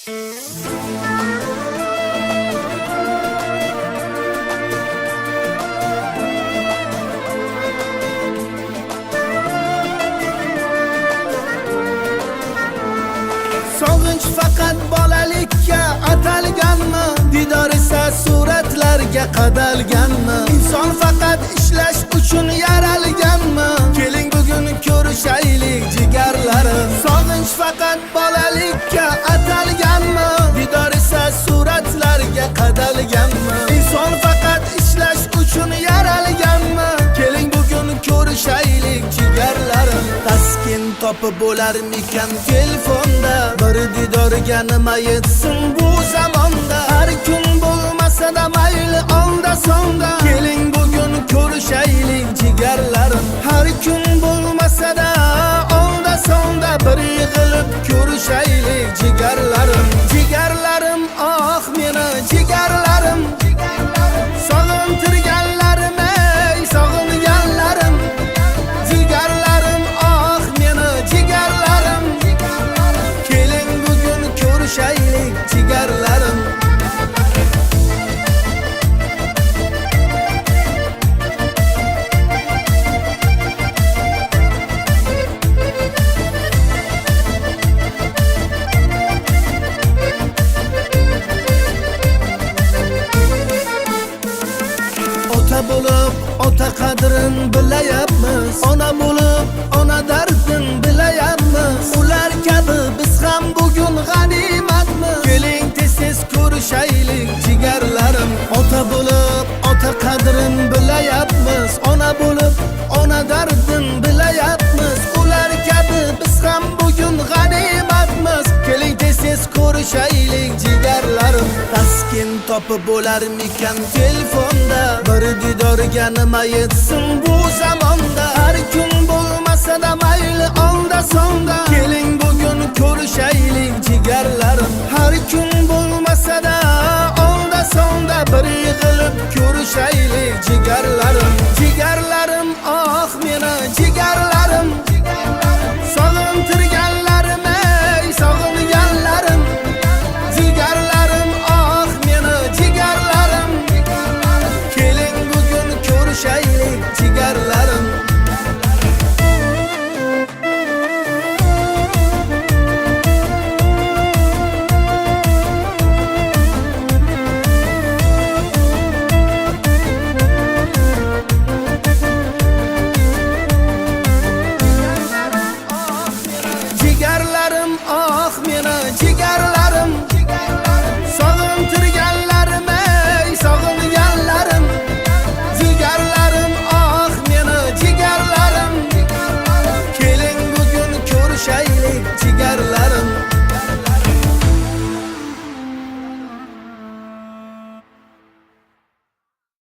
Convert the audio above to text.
Sog'inch faqat bolalikka atalganmi? Didor esa suratlarga qadalganmi? Inson faqat ishlash uchun yaralganmi? Keling bugun ko'rishaylik jigarlarim. Sog'inch faqat bolalikka atalganmi? Didor esa suratlarga qadalganmi? Inson faqat ishlash uchun yaralganmi? Keling bugun ko'rishaylik jigarlarim. Taskin topib bo'larmikan telefonda? Bir didorga nima yetsin bu zamonda? Har kun bo'lmasa-da mayli onda sonda. Keling bugun ko'rishaylik jigarlarim. Har kun bo'lmasa-da onda sonda bir yig'ilib ko'rishaylik jigarlarim. Jigarlarim, ah meni jigarlarim. Sog'intirganlarim, ey sog'inganlarim. Jigarlarim, ah meni jigarlarim. Keling bugun ko'rishaylik jigarlarim. Ota bo'lib ota qadrin bilayapmiz. Ona bo'lib ona dardin bilayapmiz. Ular kabi biz ham bugun g'animatmiz. Keling tez-tez ko'rishaylik jigarlarim. Ota bo'lib ota qadrin bilayapmiz. Ona bo'lib ona dardin bilayapmiz. Ular kabi biz ham bugun g'animatmiz. Keling tez-tez ko'rishaylik jigarlarim. Taskin topib bo'larmikan telefonda? Bir didorga nima yetsin bu zamonda? Har kun bo'lmasa-da mayli onda sonda. Keling bugun ko'rishaylik